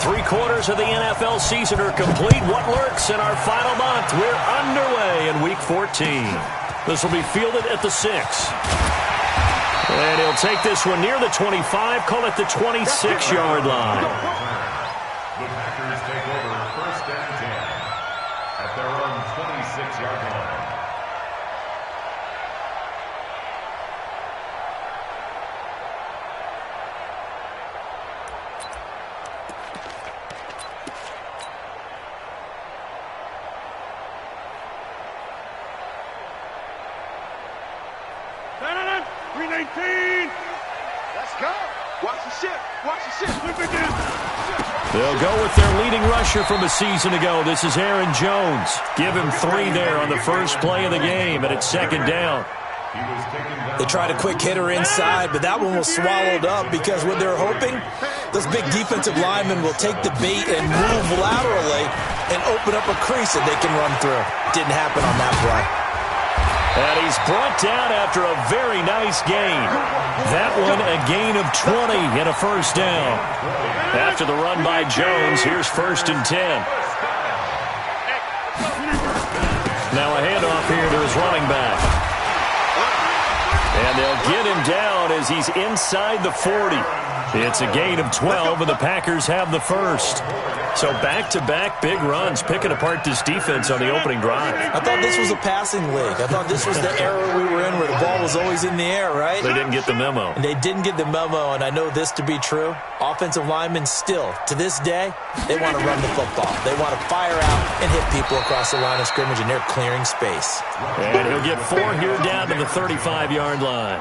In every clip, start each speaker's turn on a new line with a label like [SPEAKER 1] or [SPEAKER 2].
[SPEAKER 1] 3/4 of the NFL season are complete. What lurks in our final month? We're underway in Week 14. This will be fielded at the 6. And he'll take this one near the 25, call it the 26-yard line.
[SPEAKER 2] The Packers take over first and 10 at their own 26-yard line.
[SPEAKER 3] Let's go. Watch the ship. Watch the ship.
[SPEAKER 1] They'll go with their leading rusher from a season ago. This is Aaron Jones. Give him 3 there on the first play of the game, and it's second down.
[SPEAKER 4] They tried a quick hitter inside, but that one was swallowed up because what they're hoping, those big defensive linemen will take the bait and move laterally and open up a crease that they can run through. Didn't happen on that play.
[SPEAKER 1] And he's brought down after a very nice gain. That one a gain of 20 and a first down. After the run by Jones, here's first and 10. Now a handoff here to his running back. And they'll get him down as he's inside the 40. It's a gain of 12, and the Packers have the first. So back-to-back big runs, picking apart this defense on the opening drive.
[SPEAKER 4] I thought this was a passing league. I thought this was the era we were in where the ball was always in the air, right?
[SPEAKER 1] They didn't get the memo.
[SPEAKER 4] And they didn't get the memo, and I know this to be true. Offensive linemen still, to this day, they want to run the football. They want to fire out and hit people across the line of scrimmage, and they're clearing space.
[SPEAKER 1] And he'll get 4 here down to the 35-yard line.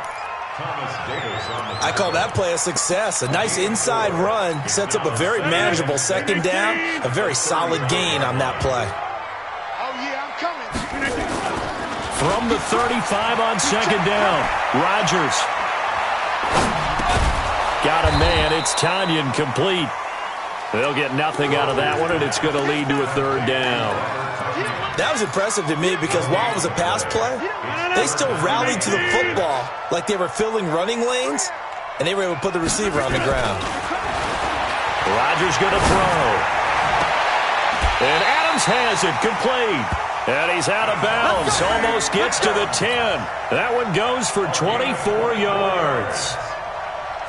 [SPEAKER 4] I call that play a success. A nice inside run sets up a very manageable second down, a very solid gain on that play.
[SPEAKER 3] Oh, yeah, I'm coming.
[SPEAKER 1] From the 35 on second down, Rodgers. Got a man. It's Tanyan complete. They'll get nothing out of that one, and it's going to lead to a third down.
[SPEAKER 4] That was impressive to me because while it was a pass play, they still rallied to the football like they were filling running lanes, and they were able to put the receiver on the ground.
[SPEAKER 1] Rodgers going to throw. And Adams has it complete. And he's out of bounds. Almost gets to the 10. That one goes for 24 yards.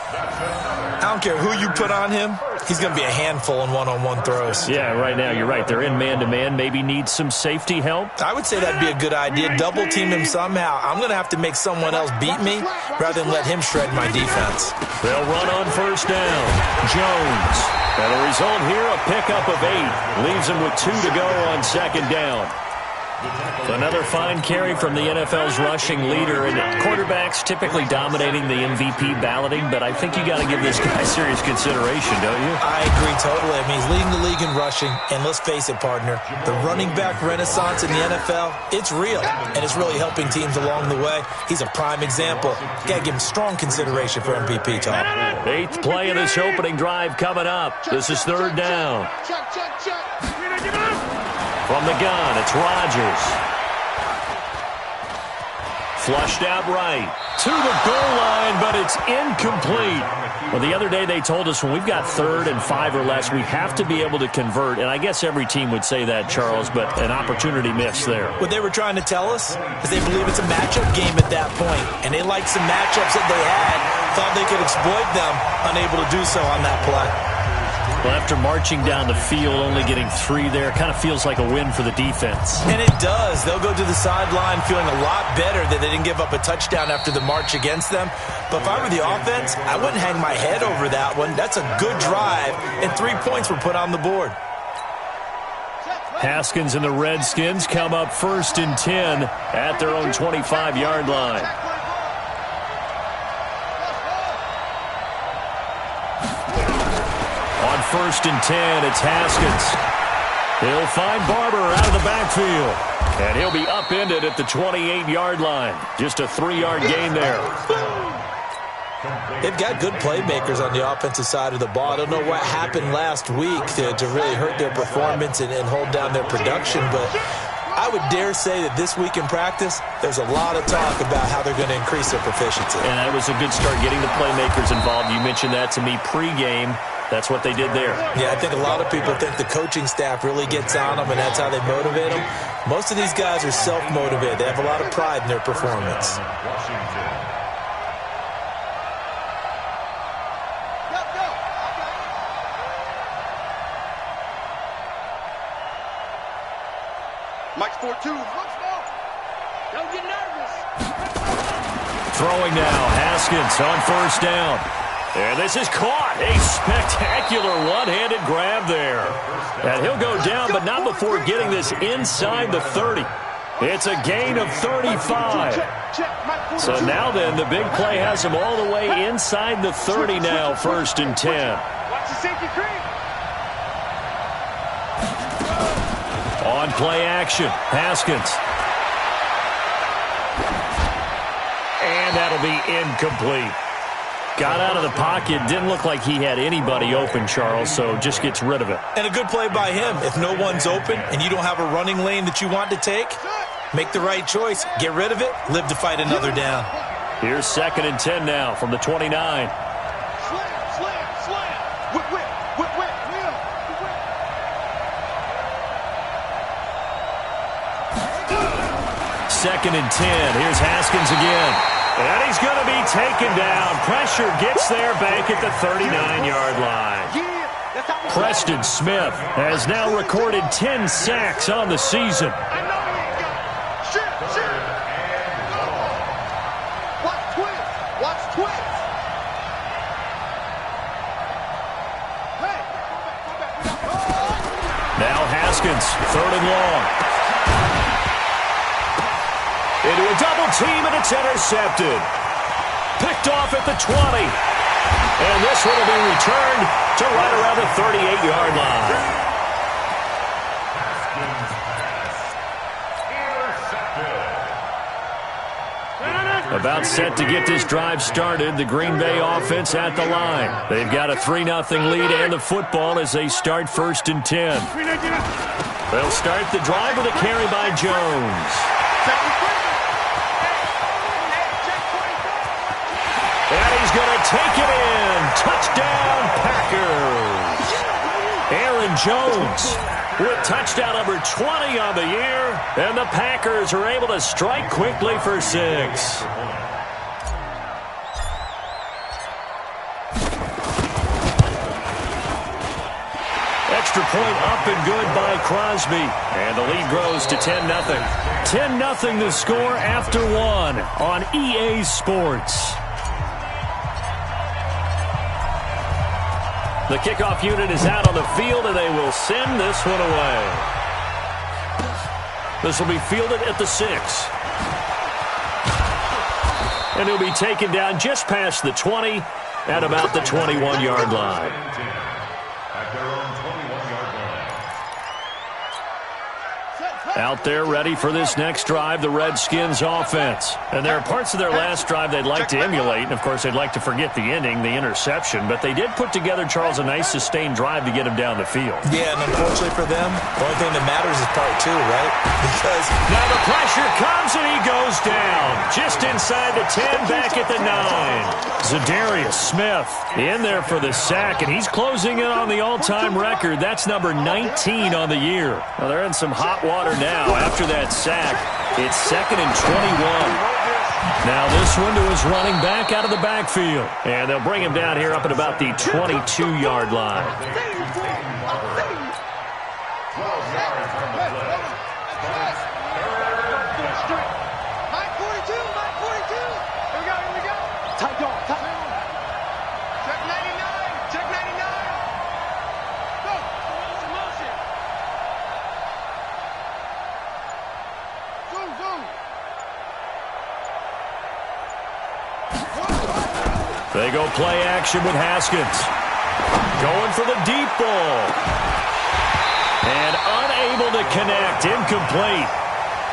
[SPEAKER 4] I don't care who you put on him. He's going to be a handful in one-on-one throws.
[SPEAKER 1] Yeah, right now, you're right. They're in man-to-man. Maybe need some safety help.
[SPEAKER 4] I would say that'd be a good idea. Double-team him somehow. I'm going to have to make someone else beat me rather than let him shred my defense.
[SPEAKER 1] They'll run on first down. Jones. And the result here, a pickup of 8. Leaves him with 2 to go on second down. Another fine carry from the NFL's rushing leader, and quarterbacks typically dominating the MVP balloting, but I think you got to give this guy serious consideration, don't you?
[SPEAKER 4] I agree totally. I mean, he's leading the league in rushing, and let's face it, partner, the running back renaissance in the NFL, it's real, and it's really helping teams along the way. He's a prime example. Got to give him strong consideration for MVP talk.
[SPEAKER 1] 8th play of this opening drive coming up. This is third down. From the gun, it's Rodgers. Flushed out right. To the goal line, but it's incomplete. Well, the other day they told us when we've got 3rd and 5 or less, we have to be able to convert. And I guess every team would say that, Charles, but an opportunity missed there.
[SPEAKER 4] What they were trying to tell us is they believe it's a matchup game at that point. And they liked some matchups that they had, thought they could exploit them, unable to do so on that play.
[SPEAKER 1] Well, after marching down the field, only getting 3 there, kind of feels like a win for the defense.
[SPEAKER 4] And it does. They'll go to the sideline feeling a lot better that they didn't give up a touchdown after the march against them. But if I were the offense, I wouldn't hang my head over that one. That's a good drive, and 3 points were put on the board.
[SPEAKER 1] Haskins and the Redskins come up first and 10 at their own 25-yard line. First and 10, it's Haskins. He'll find Barber out of the backfield. And he'll be upended at the 28-yard line. Just a 3-yard gain there.
[SPEAKER 4] They've got good playmakers on the offensive side of the ball. I don't know what happened last week to really hurt their performance and hold down their production, but I would dare say that this week in practice, there's a lot of talk about how they're going to increase their proficiency.
[SPEAKER 1] And that was a good start getting the playmakers involved. You mentioned that to me pregame. That's what they did there.
[SPEAKER 4] Yeah, I think a lot of people think the coaching staff really gets on them, and that's how they motivate them. Most of these guys are self-motivated. They have a lot of pride in their performance.
[SPEAKER 3] Mike's 4-2. Don't get nervous.
[SPEAKER 1] Throwing now, Haskins on first down. And this is caught. A spectacular one-handed grab there. And he'll go down, but not before getting this inside the 30. It's a gain of 35. So now then, the big play has him all the way inside the 30 now, 1st and 10.
[SPEAKER 3] Watch the safety creep.
[SPEAKER 1] On play action, Haskins. And that'll be incomplete. Got out of the pocket. Didn't look like he had anybody open, Charles, so just gets rid of it.
[SPEAKER 4] And a good play by him. If no one's open and you don't have a running lane that you want to take, make the right choice. Get rid of it. Live to fight another down.
[SPEAKER 1] Here's 2nd and 10 now from the 29.
[SPEAKER 3] Slam. Whip.
[SPEAKER 1] 2nd and 10. Here's Haskins again. And he's going to be taken down. Pressure gets there back at the 39-yard line. Preston Smith has now recorded 10 sacks on the season.
[SPEAKER 3] I know he ain't got it. Shit. Watch twist. Hey.
[SPEAKER 1] Now Haskins, 3rd and long. Into a double team, and it's intercepted. Picked off at the 20. And this one will be returned to right around the 38-yard line. About set to get this drive started, the Green Bay offense at the line. They've got a 3-0 lead and the football as they start 1st and 10. They'll start the drive with a carry by Jones. And he's going to take it in. Touchdown, Packers. Aaron Jones with touchdown number 20 on the year. And the Packers are able to strike quickly for 6. Extra point up and good by Crosby. And the lead grows to 10-0. 10-0 the score after 1 on EA Sports. The kickoff unit is out on the field, and they will send this one away. This will be fielded at the 6. And he'll be taken down just past the 20 at about the 21-yard line.
[SPEAKER 2] At their own 21-yard line.
[SPEAKER 1] Out there ready for this next drive, the Redskins offense. And there are parts of their last drive they'd like to emulate. And, of course, they'd like to forget the ending, the interception. But they did put together, Charles, a nice sustained drive to get him down the field.
[SPEAKER 4] Yeah, and unfortunately for them, the only thing that matters is part 2, right? Because
[SPEAKER 1] now the pressure comes and he goes down. Just inside the 10, back at the 9. Zadarius Smith in there for the sack. And he's closing in on the all-time record. That's number 19 on the year. Well, they're in some hot water now after that sack. It's 2nd and 21. Now this one to his running back out of the backfield. And they'll bring him down here up at about the 22-yard line.
[SPEAKER 2] 12 yards on the play.
[SPEAKER 3] Mike 42. Here we go. Tight dog. Check 99. Go. Motion. Zoom.
[SPEAKER 1] They go play action with Haskins. Going for the deep ball. And unable to connect. Incomplete.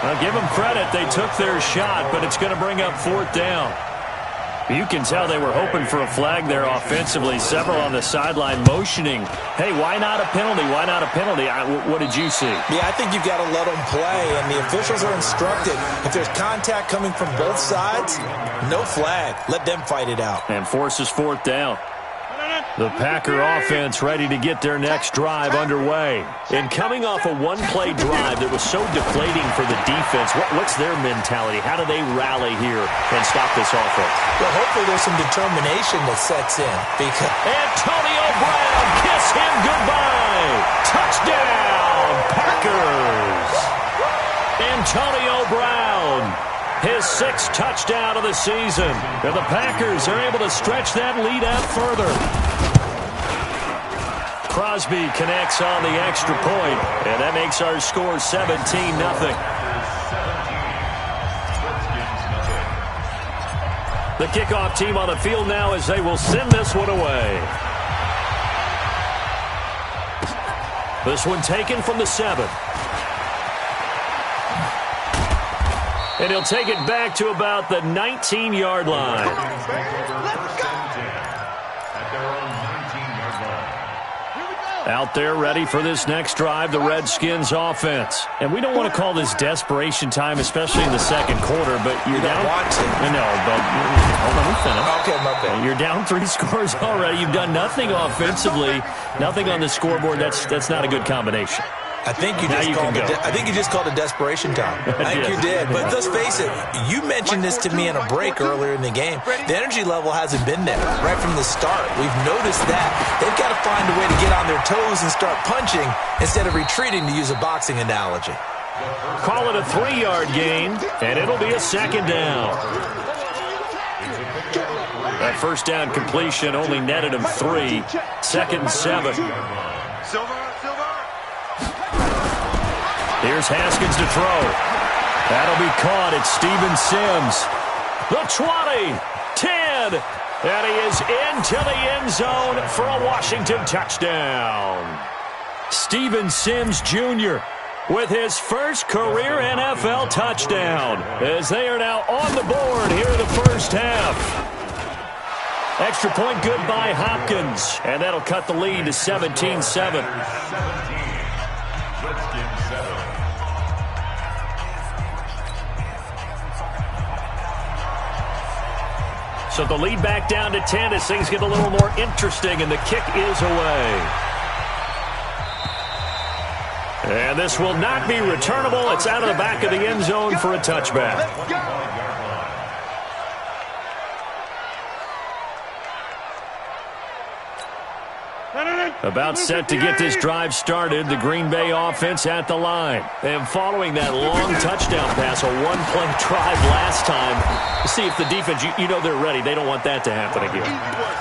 [SPEAKER 1] I'll give them credit. They took their shot, but it's going to bring up 4th down. You can tell they were hoping for a flag there offensively. Several on the sideline motioning. Hey, why not a penalty? Why not a penalty? What did you see?
[SPEAKER 4] yeah, I think you've got to let them play, and the officials are instructed. If there's contact coming from both sides, no flag. Let them fight it out.
[SPEAKER 1] And forces 4th down. The Packer offense ready to get their next drive underway. And coming off a one-play drive that was so deflating for the defense, what's their mentality? How do they rally here and stop this offense?
[SPEAKER 4] Well, hopefully there's some determination that sets in. Because
[SPEAKER 1] Antonio Brown, kiss him goodbye. Touchdown, Packers. Antonio Brown, his 6th touchdown of the season. And the Packers are able to stretch that lead out further. Crosby connects on the extra point, and that makes our score 17-0. The kickoff team on the field now as they will send this one away. This one taken from the 7. And he'll take it back to about the 19-yard line. Out there ready for this next drive, the Redskins offense. And we don't want to call this desperation time, especially in the second quarter, but you're down. No, but let me finish.
[SPEAKER 4] Okay, my bad.
[SPEAKER 1] You're down 3 scores already. You've done nothing offensively, nothing on the scoreboard. That's not a good combination.
[SPEAKER 4] I think you just called it desperation time. I think you did. But let's face it, you mentioned this to me in a break earlier in the game. The energy level hasn't been there right from the start. We've noticed that. They've got to find a way to get on their toes and start punching instead of retreating, to use a boxing analogy.
[SPEAKER 1] Call it a 3-yard gain, and it'll be a 2nd down. That first down completion only netted him 3. 2nd and 7. Here's Haskins to throw. That'll be caught. It's Steven Sims. The 20, 10, and he is into the end zone for a Washington touchdown. Steven Sims Jr. with his first career NFL touchdown as they are now on the board here in the first half. Extra point good by Hopkins, and that'll cut the lead to 17-7. So the lead back down to 10 as things get a little more interesting, and the kick is away. And this will not be returnable. It's out of the back of the end zone for a touchback. About set to get this drive started, the Green Bay offense at the line. And following that long touchdown pass, a one-play drive last time, see if the defense, you know they're ready. They don't want that to happen again.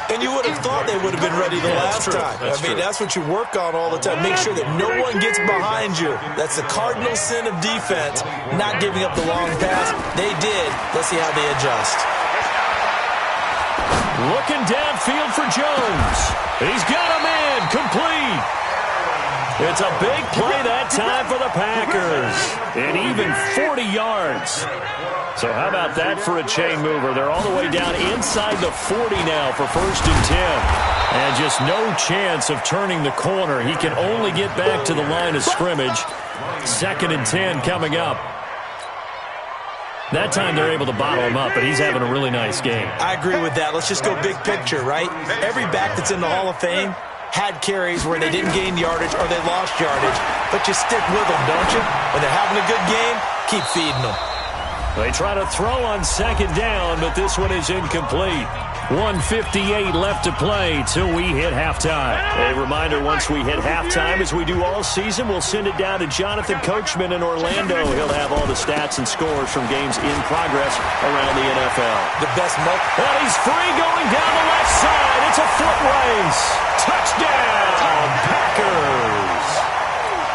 [SPEAKER 4] And you would have thought they would have been ready the last time. That's what you work on all the time. Make sure that no one gets behind you. That's the cardinal sin of defense, not giving up the long pass. They did. Let's see how they adjust.
[SPEAKER 1] Looking downfield for Jones. He's got him in. Complete. It's a big play that time for the Packers. And even 40 yards. So how about that for a chain mover? They're all the way down inside the 40 now for 1st and 10. And just no chance of turning the corner. He can only get back to the line of scrimmage. 2nd and 10 coming up. That time they're able to bottle him up, but he's having a really nice game.
[SPEAKER 4] I agree with that. Let's just go big picture, right? Every back that's in the Hall of Fame had carries where they didn't gain yardage or they lost yardage, but you stick with them, don't you? When they're having a good game, keep feeding them.
[SPEAKER 1] They try to throw on 2nd down, but this one is incomplete. 1:58 left to play till we hit halftime. A reminder, once we hit halftime, as we do all season, we'll send it down to Jonathan Coachman in Orlando. He'll have all the stats and scores from games in progress around the NFL.
[SPEAKER 4] The best month.
[SPEAKER 1] Well, he's free going down the left side. It's a foot race. Touchdown, Packers.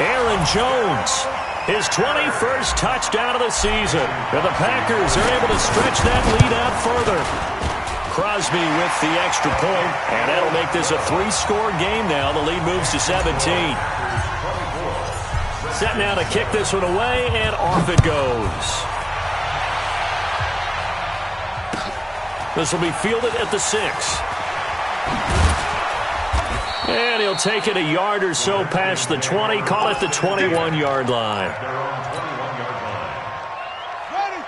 [SPEAKER 1] Aaron Jones, his 21st touchdown of the season. And the Packers are able to stretch that lead out further. Crosby with the extra point, and that'll make this a 3-score game now. The lead moves to 17. Set now to kick this one away, and off it goes. This will be fielded at the 6. And he'll take it a yard or so past the 20, call it the 21-yard line.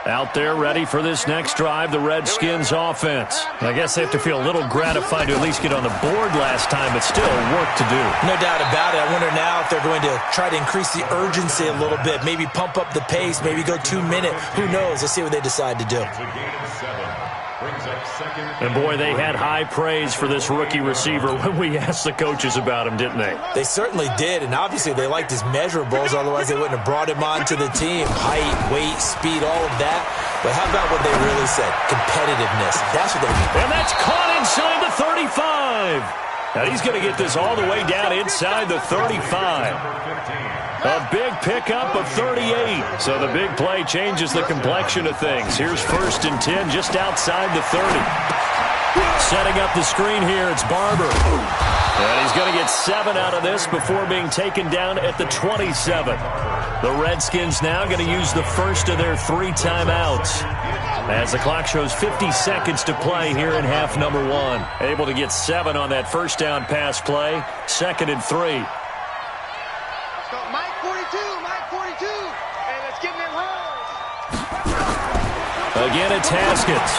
[SPEAKER 1] Out there ready for this next drive, the Redskins offense. I guess they have to feel a little gratified to at least get on the board last time, but still work to do.
[SPEAKER 4] No doubt about it. I wonder now if they're going to try to increase the urgency a little bit, maybe pump up the pace, maybe go 2 minute. Who knows? Let's see what they decide to do.
[SPEAKER 1] And boy, they had high praise for this rookie receiver when we asked the coaches about him, didn't they?
[SPEAKER 4] They certainly did, and obviously they liked his measurables, otherwise they wouldn't have brought him onto the team. Height, weight, speed, all of that. But how about what they really said? Competitiveness. That's what they mean.
[SPEAKER 1] And that's caught inside the 35. Now he's going to get this all the way down inside the 35. A big pickup of 38. So the big play changes the complexion of things. Here's 1st and 10 just outside the 30. Setting up the screen here, it's Barber. And he's going to get 7 out of this before being taken down at the 27. The Redskins now going to use the first of their 3 timeouts, as the clock shows 50 seconds to play here in half number 1. Able to get 7 on that first down pass play. 2nd and 3.
[SPEAKER 3] Mike 42, Mike 42. Hey, let's get in them holes.
[SPEAKER 1] Again, it's Haskins.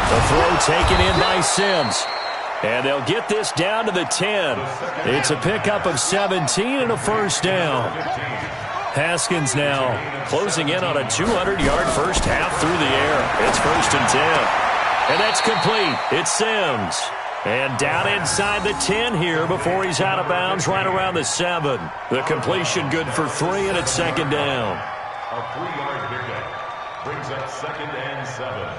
[SPEAKER 1] The throw taken in by Sims. And they'll get this down to the 10. It's a pickup of 17 and a first down. Haskins now closing in on a 200-yard first half through the air. It's 1st and 10. And that's complete. It's Sims. And down inside the 10 here before he's out of bounds right around the 7. The completion good for 3, and it's 2nd down.
[SPEAKER 2] A 3-yard pickup brings up 2nd and 7.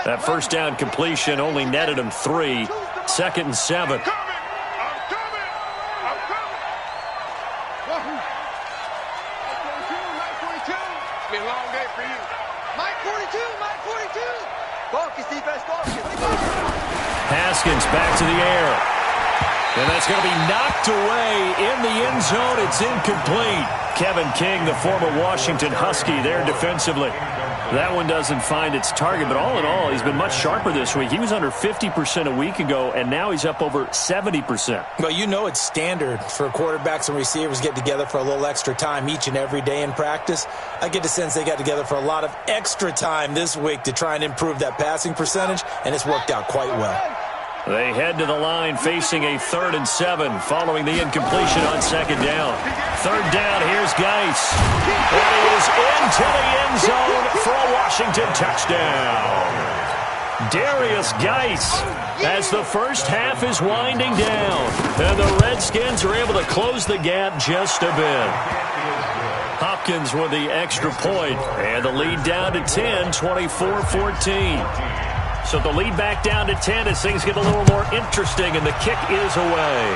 [SPEAKER 1] That first down completion only netted him 3. 2nd and 7.
[SPEAKER 3] I'm coming. Mike 42. It's been a long day for you. Mike 42, Mike 42. Focus, defense, focus.
[SPEAKER 1] Haskins back to the air. And that's going to be knocked away in the end zone. It's incomplete. Kevin King, the former Washington Husky, there defensively. That one doesn't find its target, but all in all, he's been much sharper this week. He was under 50% a week ago, and now he's up over 70%.
[SPEAKER 4] Well, you know it's standard for quarterbacks and receivers get together for a little extra time each and every day in practice. I get the sense they got together for a lot of extra time this week to try and improve that passing percentage, and it's worked out quite well.
[SPEAKER 1] They head to the line facing a 3rd and 7 following the incompletion on 2nd down. 3rd down, here's Geis. And he is into the end zone for a Washington touchdown. Darius Geis as the first half is winding down. And the Redskins are able to close the gap just a bit. Hopkins with the extra point, and the lead down to 10, 24-14. So the lead back down to 10 as things get a little more interesting, and the kick is away.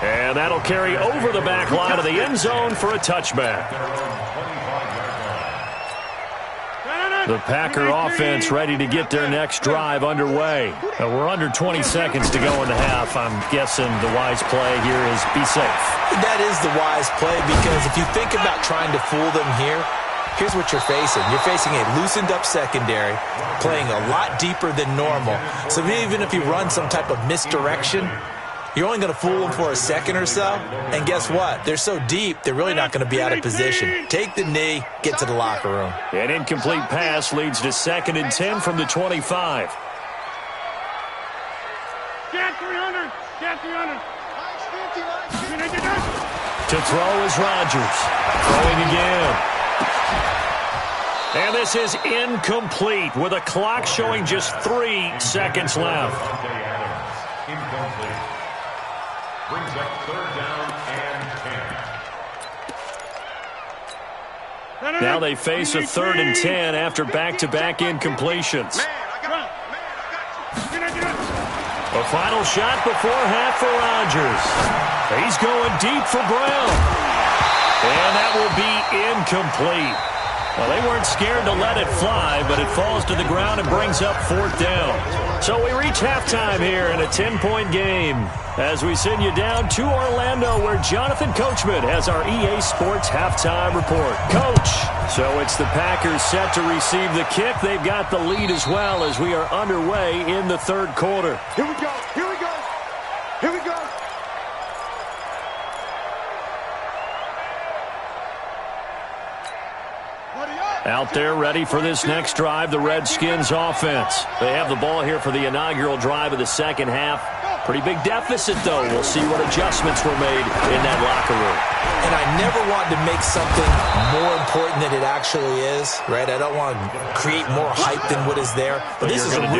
[SPEAKER 1] And that'll carry over the back line of the end zone for a touchback. The Packer offense ready to get their next drive underway. We're under 20 seconds to go in the half. I'm guessing the wise play here is be safe.
[SPEAKER 4] That is the wise play, because if you think about trying to fool them here, here's what you're facing. You're facing a loosened-up secondary, playing a lot deeper than normal. So even if you run some type of misdirection, you're only going to fool them for a second or so. And guess what? They're so deep, they're really not going to be out of position. Take the knee, get to the locker room.
[SPEAKER 1] An incomplete pass leads to 2nd and 10 from the 25.
[SPEAKER 3] Get 300. Get 300.
[SPEAKER 1] To throw is Rodgers. Throwing again. And this is incomplete with a clock showing just 3 seconds left.
[SPEAKER 2] Incomplete. Brings up 3rd down and 10.
[SPEAKER 1] Now they face a 3rd and 10 after back-to-back incompletions. A final shot before half for Rodgers. He's going deep for Brown. And that will be incomplete. Well, they weren't scared to let it fly, but it falls to the ground and brings up 4th down. So we reach halftime here in a 10-point game as we send you down to Orlando, where Jonathan Coachman has our EA Sports halftime report. Coach, so it's the Packers set to receive the kick. They've got the lead as well as we are underway in the 3rd quarter.
[SPEAKER 3] Here we go. Here we go. Here we go.
[SPEAKER 1] Out there ready for this next drive, the Redskins offense. They have the ball here for the inaugural drive of the 2nd half. Pretty big deficit, though. We'll see what adjustments were made in that locker room.
[SPEAKER 4] And I never want to make something more important than it actually is, right? I don't want to create more hype than what is there. But this is I'm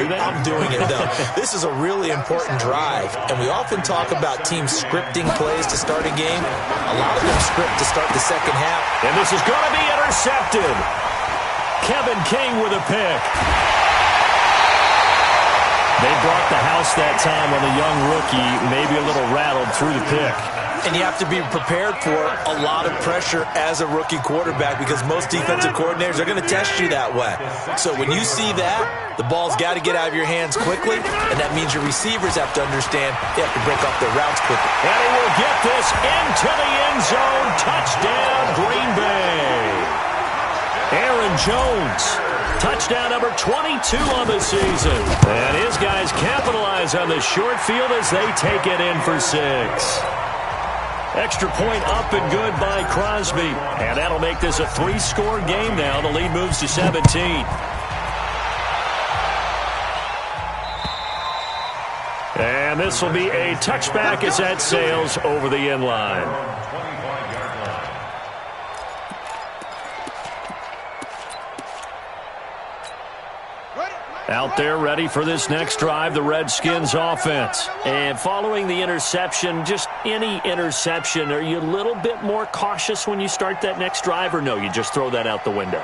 [SPEAKER 4] doing it, though. This is a really important drive. And we often talk about teams scripting plays to start a game. A lot of them script to start the 2nd half.
[SPEAKER 1] And this is going to be intercepted. Kevin King with a pick. They brought the house that time on the young rookie, maybe a little rattled through the pick.
[SPEAKER 4] And you have to be prepared for a lot of pressure as a rookie quarterback because most defensive coordinators are going to test you that way. So when you see that, the ball's got to get out of your hands quickly, and that means your receivers have to understand they have to break off their routes quickly.
[SPEAKER 1] And he will get this into the end zone. Touchdown, Green Bay. Aaron Jones, touchdown number 22 on the season. And his guys capitalize on the short field as they take it in for 6. Extra point up and good by Crosby. And that'll make this a 3-score game now. The lead moves to 17. And this will be a touchback as that sails over the end line. Out there ready for this next drive, the Redskins offense. And following the interception, just any interception, are you a little bit more cautious when you start that next drive, or no, you just throw that out the window?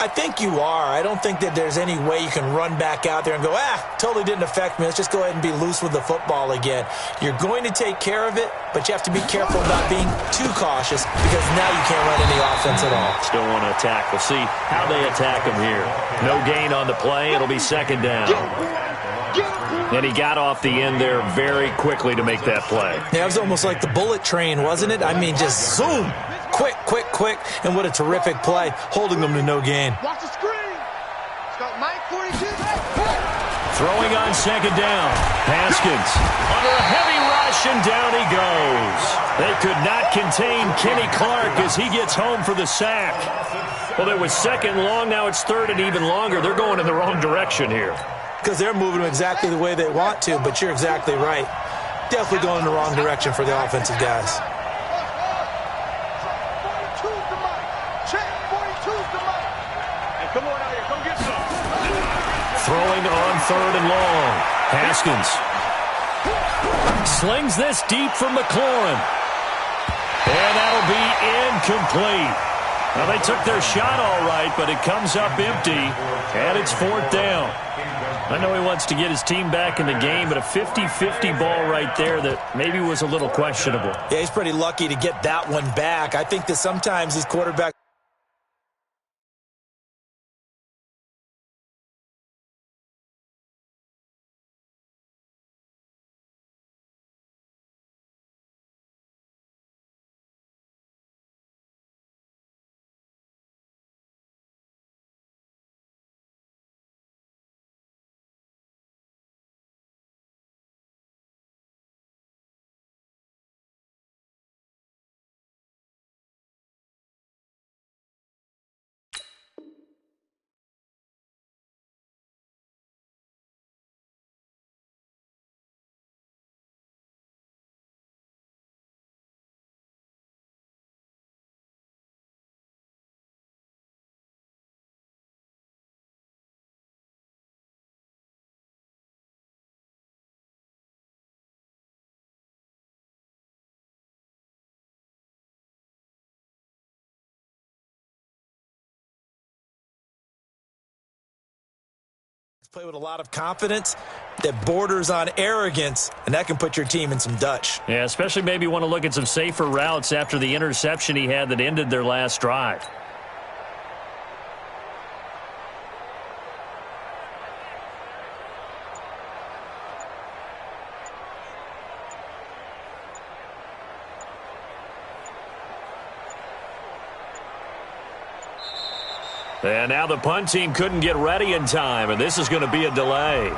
[SPEAKER 4] I think you are. I don't think that there's any way you can run back out there and go, totally didn't affect me. Let's just go ahead and be loose with the football again. You're going to take care of it, but you have to be careful about being too cautious because now you can't run any offense at all.
[SPEAKER 1] Still want to attack. We'll see how they attack him here. No gain on the play. It'll be 2nd down. And he got off the end there very quickly to make that play.
[SPEAKER 4] Yeah, it was almost like the bullet train, wasn't it? I mean, just zoom. Quick, quick, quick. And what a terrific play, holding them to no gain.
[SPEAKER 3] Watch the screen. Start Mike 42.
[SPEAKER 1] Throwing on 2nd down. Haskins under a heavy rush, and down he goes. They could not contain Kenny Clark as he gets home for the sack. Well, it was 2nd long. Now it's 3rd and even longer. They're going in the wrong direction here.
[SPEAKER 4] Because they're moving them exactly the way they want to, but you're exactly right. Definitely going in the wrong direction for the offensive guys.
[SPEAKER 1] Throwing on 3rd and long. Haskins slings this deep from McLaurin. And that'll be incomplete. Well, they took their shot all right, but it comes up empty, and it's 4th down. I know he wants to get his team back in the game, but a 50-50 ball right there that maybe was a little questionable.
[SPEAKER 4] Yeah, he's pretty lucky to get that one back. I think that sometimes these quarterbacks play with a lot of confidence that borders on arrogance, and that can put your team in some Dutch.
[SPEAKER 1] Yeah, especially maybe want to look at some safer routes after the interception he had that ended their last drive. And now the punt team couldn't get ready in time, and this is going to be a delay.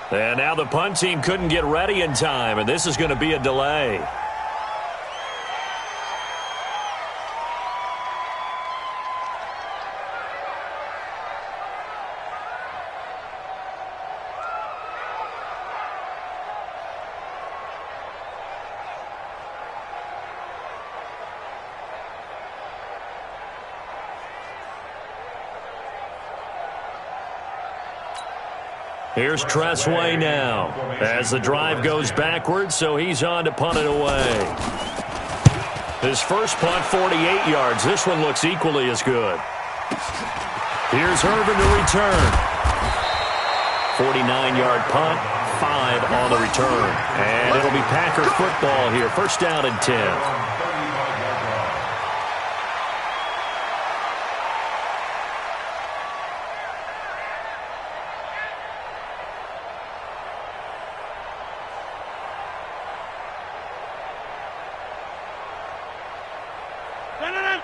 [SPEAKER 1] And now the punt team couldn't get ready in time, and this is going to be a delay. Here's Tressway now as the drive goes backwards, so he's on to punt it away. His first punt, 48 yards. This one looks equally as good. Here's Herman to return. 49-yard punt, 5 on the return. And it'll be Packer football here. First down and 10.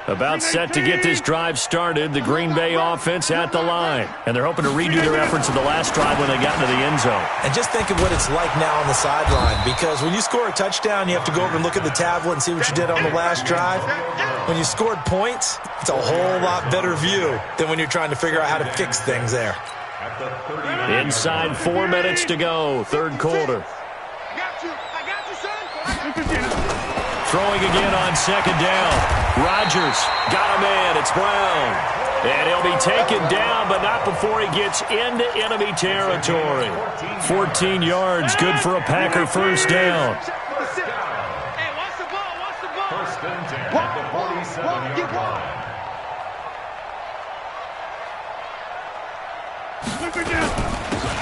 [SPEAKER 1] About set to get this drive started. The Green Bay offense at the line. And they're hoping to redo their efforts of the last drive when they got into the end zone.
[SPEAKER 4] And just think of what it's like now on the sideline. Because when you score a touchdown, you have to go over and look at the tablet and see what you did on the last drive. When you scored points, it's a whole lot better view than when you're trying to figure out how to fix things there.
[SPEAKER 1] Inside 4 minutes to go, third quarter.
[SPEAKER 3] I got you, son.
[SPEAKER 1] Throwing again on second down. Rodgers got a man. It's Brown. And he'll be taken down, but not before he gets into enemy territory. 14 yards, good for a Packer first down.
[SPEAKER 3] Hey, watch the ball, watch the ball.
[SPEAKER 2] First and 10 at the 47-yard line.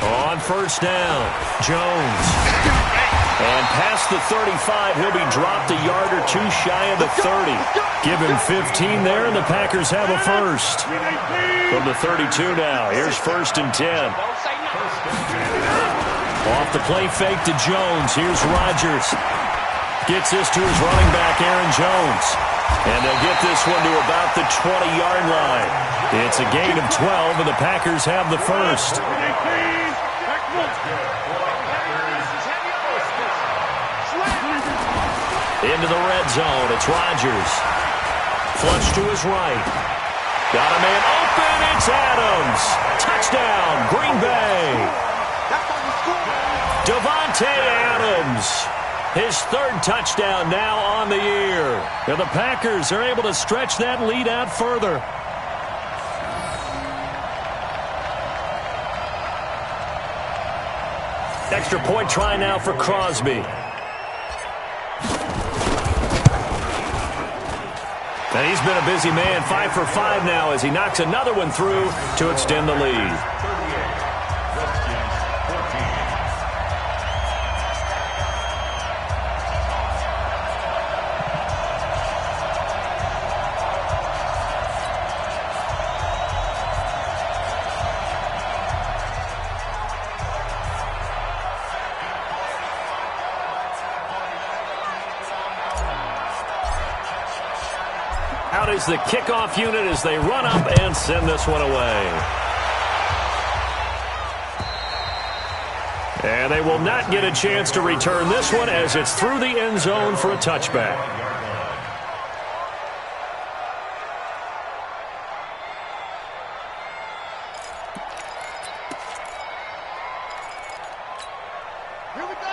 [SPEAKER 1] On first down, Jones. And past the 35, he'll be dropped a yard or two shy of the 30. Give him 15 there, and the Packers have a first. From the 32 now, here's first and 10. Off the play fake to Jones. Here's Rodgers. Gets this to his running back, Aaron Jones. And they'll get this one to about the 20-yard line. It's a gain of 12, and the Packers have the first. Into the red zone. It's Rodgers. Flush to his right. Got a man open. It's Adams. Touchdown, Green Bay. Davante Adams. His third touchdown now on the year. And the Packers are able to stretch that lead out further. Extra point try now for Crosby. And he's been a busy man, 5 for 5 now as he knocks another one through to extend the lead. Out is the kickoff unit as they run up and send this one away. And they will not get a chance to return this one as it's through the end zone for a touchback.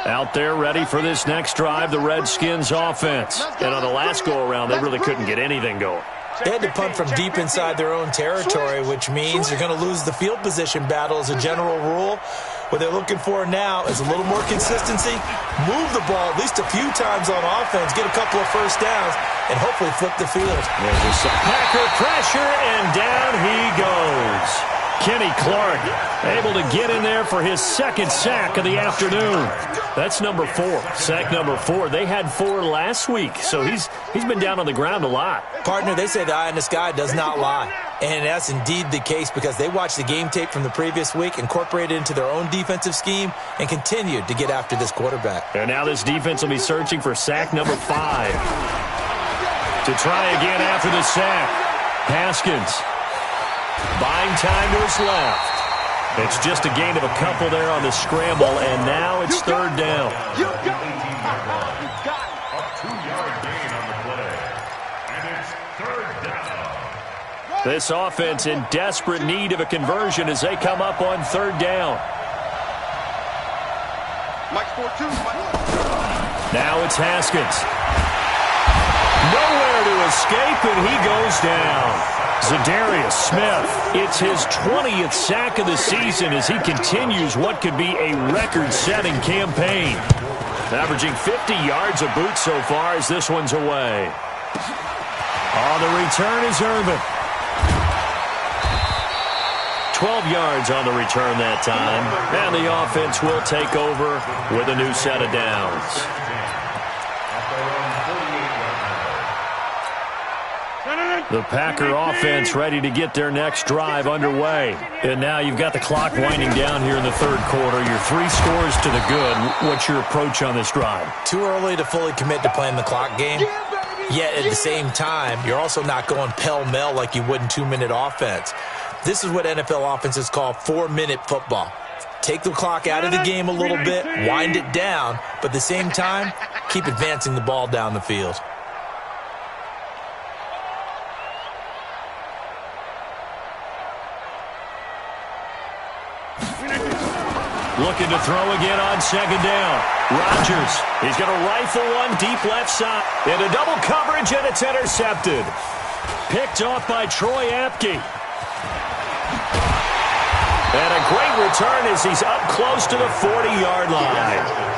[SPEAKER 1] Out there ready for this next drive, the Redskins offense. And on the last go-around, they really couldn't get anything going.
[SPEAKER 4] They had to punt from deep inside their own territory, which means you're going to lose the field position battle as a general rule. What they're looking for now is a little more consistency, move the ball at least a few times on offense, get a couple of first downs, and hopefully flip the field.
[SPEAKER 1] There's a Packer pressure, and down he goes. Kenny Clark able to get in there for his second sack of the afternoon. That's number 4. Sack number 4. They had 4 last week, so he's been down on the ground a lot.
[SPEAKER 4] Partner, they say the eye in the sky does not lie. And that's indeed the case because they watched the game tape from the previous week, incorporated it into their own defensive scheme, and continued to get after this quarterback.
[SPEAKER 1] And now this defense will be searching for sack number 5. To try again after the sack. Haskins. Buying time to his left. It's just a gain of a couple there on the scramble, and now it's third down.
[SPEAKER 2] A 2-yard gain on the play. And it's third down.
[SPEAKER 1] This offense in desperate need of a conversion as they come up on third down. Now it's Haskins. Nowhere to escape, and he goes down. Zadarius Smith, it's his 20th sack of the season as he continues what could be a record-setting campaign. Averaging 50 yards a boot so far as this one's away. On the return is Irvin. 12 yards on the return that time. And the offense will take over with a new set of downs. The Packer offense ready to get their next drive underway. And now you've got the clock winding down here in the third quarter. You're 3 scores to the good. What's your approach on this drive?
[SPEAKER 4] Too early to fully commit to playing the clock game. Yet at the same time, you're also not going pell-mell like you would in 2-minute offense. This is what NFL offenses call 4-minute football. Take the clock out of the game a little bit, wind it down, but at the same time, keep advancing the ball down the field.
[SPEAKER 1] Looking to throw again on second down. Rodgers, he's going to rifle one deep left side. Into double coverage, and it's intercepted. Picked off by Troy Apke. And a great return as he's up close to the 40-yard line.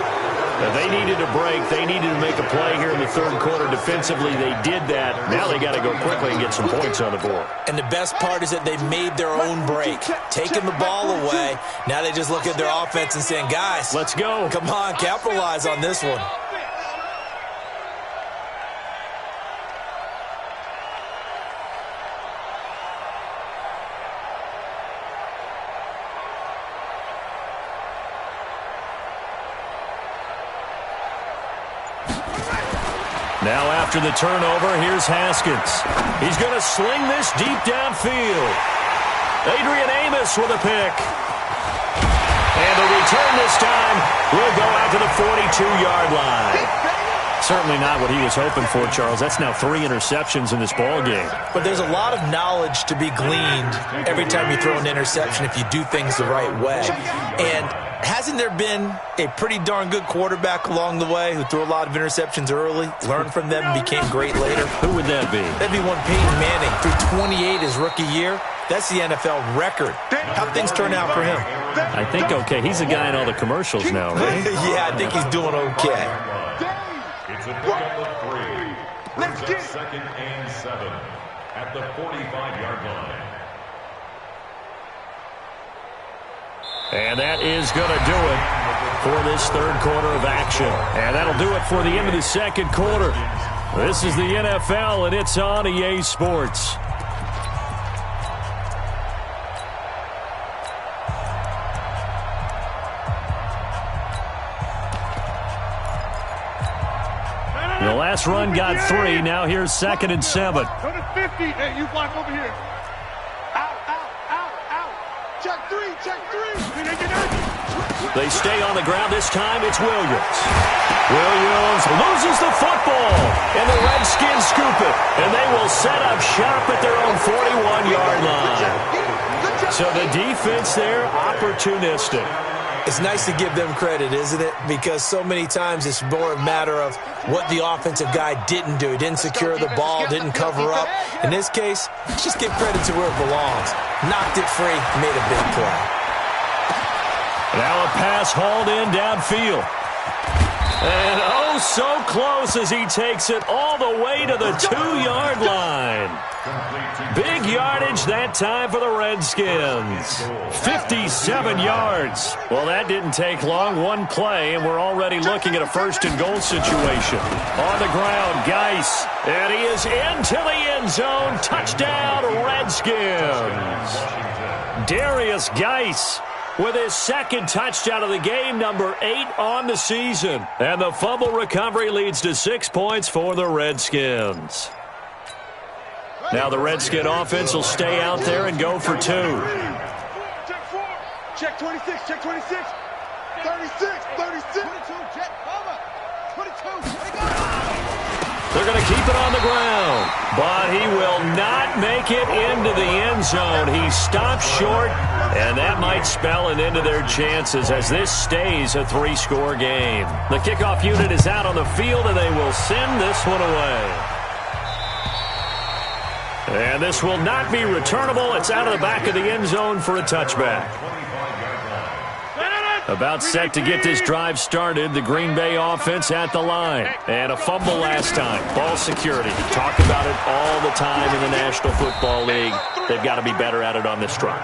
[SPEAKER 1] Now they needed a break. They needed to make a play here in the third quarter defensively. They did that. Now they got to go quickly and get some points on the board.
[SPEAKER 4] And the best part is that they made their own break. Taking the ball away. Now they just look at their offense and saying, guys,
[SPEAKER 1] let's go.
[SPEAKER 4] Come on, capitalize on this one.
[SPEAKER 1] Now after the turnover, here's Haskins. He's going to sling this deep downfield. Adrian Amos with a pick. And the return this time will go out to the 42-yard line. Certainly not what he was hoping for, Charles. That's now 3 interceptions in this ball game.
[SPEAKER 4] But there's a lot of knowledge to be gleaned every time you throw an interception if you do things the right way. And hasn't there been a pretty darn good quarterback along the way who threw a lot of interceptions early, learned from them, and became great later?
[SPEAKER 1] Who would that be?
[SPEAKER 4] That'd be one Peyton Manning. Threw 28 his rookie year. That's the NFL record. How'd things turn out for him?
[SPEAKER 1] I think okay. He's a guy in all the commercials now, right?
[SPEAKER 4] Yeah, I think he's doing okay.
[SPEAKER 2] It's a pickup of 3. Brings up second and 7 at the 45-yard line.
[SPEAKER 1] And that is going to do it for this third quarter of action. And that'll do it for the end of the second quarter. This is the NFL, and it's on EA Sports. The last run got 3. Now here's second and 7.
[SPEAKER 3] Go to 50. Hey, you block over here. Out, out, out, out. Check 3, check 3.
[SPEAKER 1] They stay on the ground. This time it's Williams. Williams loses the football, and the Redskins scoop it. And they will set up shop at their own 41-yard line. So the defense there, opportunistic.
[SPEAKER 4] It's nice to give them credit, isn't it? Because so many times it's more a matter of what the offensive guy didn't do. He didn't secure the ball, didn't cover up. In this case, let's just give credit to where it belongs. Knocked it free, made a big play.
[SPEAKER 1] Now a pass hauled in downfield. And oh, so close as he takes it all the way to the 2-yard line. Big yardage that time for the Redskins. 57 yards. Well, that didn't take long. One play, and we're already looking at a first-and-goal situation. On the ground, Geis. And he is into the end zone. Touchdown, Redskins. Darius Geis with his second touchdown of the game, number 8 on the season. And the fumble recovery leads to 6 points for the Redskins. Now the Redskin offense will stay out there and go for 2.
[SPEAKER 3] Check 4. Check 26. Check 26. 36. 36. 22. Check cover. 22.
[SPEAKER 1] They're going to keep it on the ground, but he will not make it into the end zone. He stops short, and that might spell an end to their chances as this stays a 3-score game. The kickoff unit is out on the field, and they will send this one away. And this will not be returnable. It's out of the back of the end zone for a touchback. About set to get this drive started, the Green Bay offense at the line. And a fumble last time. Ball security. Talk about it all the time in the National Football League. They've got to be better at it on this drive.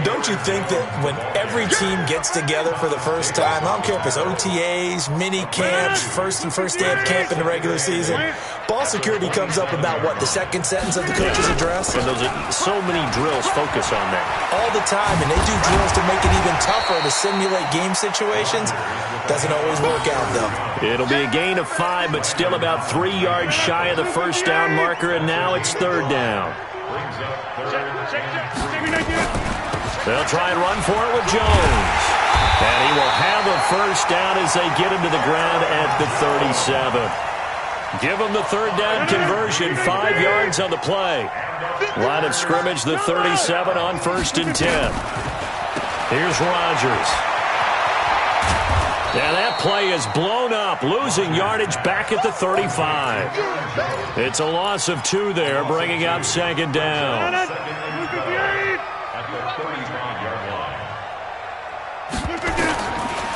[SPEAKER 4] Don't you think that when every team gets together for the first time, I don't care if it's OTAs, mini camps, first day of camp in the regular season, ball security comes up about what, the second sentence of the coach's address?
[SPEAKER 1] And those are so many drills focus on that.
[SPEAKER 4] All the time, and they do drills to make it even tougher to simulate game situations. Doesn't always work out, though.
[SPEAKER 1] It'll be a gain of 5, but still about 3 yards shy of the first down marker, and now it's 3rd down. They'll try and run for it with Jones. And he will have a first down as they get him to the ground at the 37. Give him the 3rd down conversion, 5 yards on the play. Line of scrimmage, the 37 on 1st and 10. Here's Rodgers. And that play is blown up, losing yardage back at the 35. It's a loss of 2 there, bringing up 2nd down.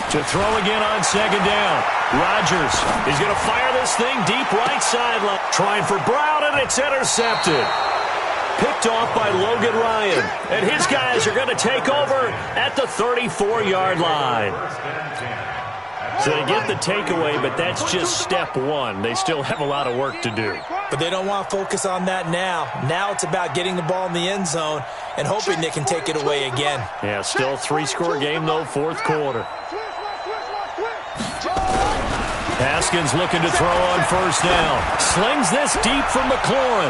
[SPEAKER 1] To throw again on 2nd down. Rodgers is going to fire this thing deep right sideline. Trying for Brown, and it's intercepted. Picked off by Logan Ryan. And his guys are going to take over at the 34-yard line. So they get the takeaway, but that's just step 1. They still have a lot of work to do.
[SPEAKER 4] But they don't want to focus on that now. Now it's about getting the ball in the end zone and hoping they can take it away again.
[SPEAKER 1] Yeah, still a 3-score game, though, 4th quarter. Haskins looking to throw on 1st down. Slings this deep from McLaurin.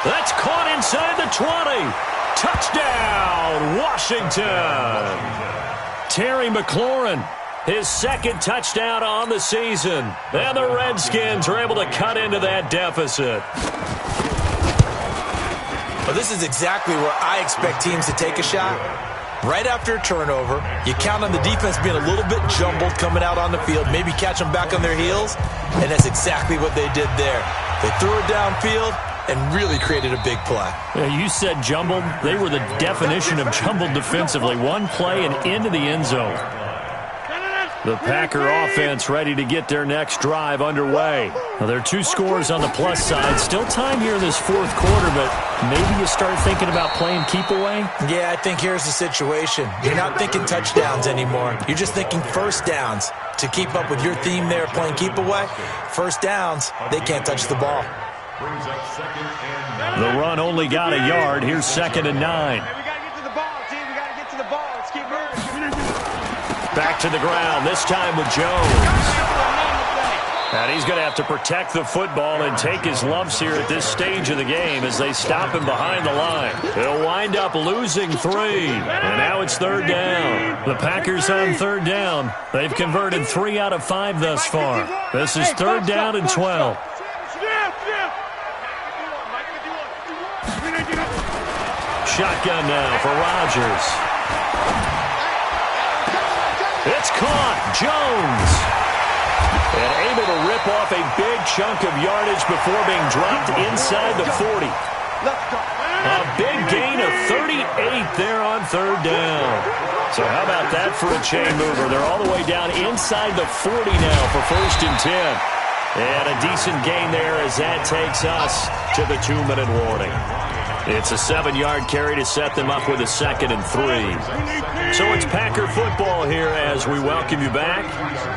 [SPEAKER 1] That's caught inside the 20. Touchdown, Washington. Terry McLaurin, his 2nd touchdown on the season. And the Redskins are able to cut into that deficit.
[SPEAKER 4] Well, this is exactly where I expect teams to take a shot. Right after a turnover, you count on the defense being a little bit jumbled coming out on the field, maybe catch them back on their heels, and that's exactly what they did there. They threw it downfield and really created a big play.
[SPEAKER 1] Yeah, you said jumbled. They were the definition of jumbled defensively. One play and into the end zone. The Packer offense ready to get their next drive underway. Now, there are 2 scores on the plus side. Still time here in this 4th quarter, but maybe you start thinking about playing keep away?
[SPEAKER 4] Yeah, I think here's the situation. You're not thinking touchdowns anymore. You're just thinking first downs. To keep up with your theme there, playing keep away, first downs, they can't touch the ball.
[SPEAKER 1] The run only got a yard. Here's 2nd and 9.
[SPEAKER 3] We got to get to the ball, team. We got to get to the ball. Let's keep moving.
[SPEAKER 1] Back to the ground, this time with Jones. And he's going to have to protect the football and take his lumps here at this stage of the game as they stop him behind the line. He'll wind up losing 3. And now it's 3rd down. The Packers on 3rd down. They've converted 3 out of 5 thus far. This is 3rd down and 12. Shotgun now for Rodgers. It's caught. Jones. And able to rip off a big chunk of yardage before being dropped inside the 40. A big gain of 38 there on third down. So how about that for a chain mover? They're all the way down inside the 40 now for 1st and 10. And a decent gain there as that takes us to the 2-minute warning. It's a 7-yard carry to set them up with a 2nd and 3. So it's Packer football here as we welcome you back.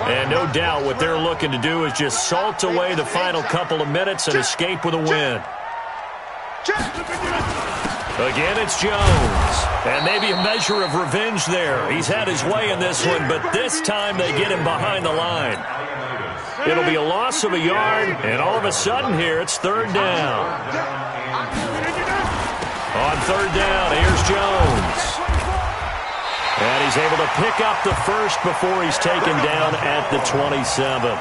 [SPEAKER 1] And no doubt what they're looking to do is just salt away the final couple of minutes and escape with a win. Again, it's Jones. And maybe a measure of revenge there. He's had his way in this one, but this time they get him behind the line. It'll be a loss of a yard, and all of a sudden here, it's 3rd down. On 3rd down, here's Jones. And he's able to pick up the first before he's taken down at the 27.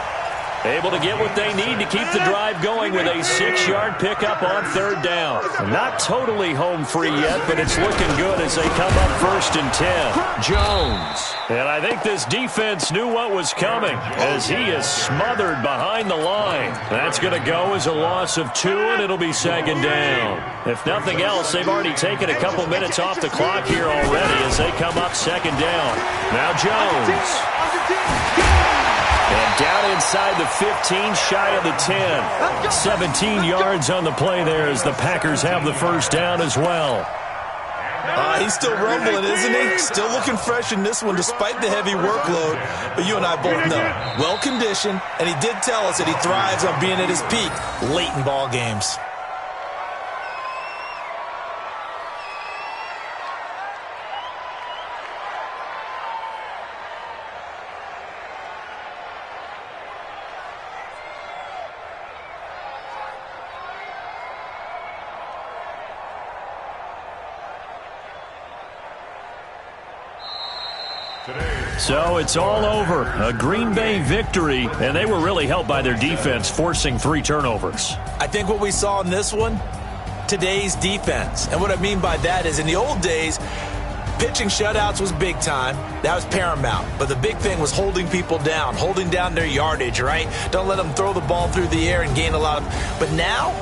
[SPEAKER 1] Able to get what they need to keep the drive going with a 6-yard pickup on 3rd down. Not totally home free yet, but it's looking good as they come up 1st and 10. Jones. And I think this defense knew what was coming as he is smothered behind the line. That's going to go as a loss of 2, and it'll be 2nd down. If nothing else, they've already taken a couple minutes off the clock here already as they come up 2nd down. Now Jones. And down inside the 15, shy of the 10. 17 yards on the play there as the Packers have the 1st down as well.
[SPEAKER 4] He's still rumbling, isn't he? Still looking fresh in this one despite the heavy workload. But you and I both know, well-conditioned, and he did tell us that he thrives on being at his peak late in ball games.
[SPEAKER 1] So it's all over. A Green Bay victory, and they were really helped by their defense, forcing 3 turnovers.
[SPEAKER 4] I think what we saw in this one, today's defense. And what I mean by that is in the old days, pitching shutouts was big time. That was paramount. But the big thing was holding people down, holding down their yardage, right? Don't let them throw the ball through the air and gain a lot of... But now,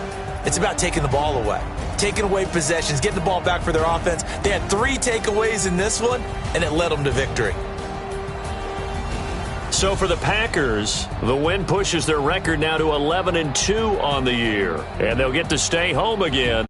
[SPEAKER 4] it's about taking the ball away. Taking away possessions, getting the ball back for their offense. They had 3 takeaways in this one, and it led them to victory.
[SPEAKER 1] So for the Packers, the win pushes their record now to 11-2 on the year. And they'll get to stay home again.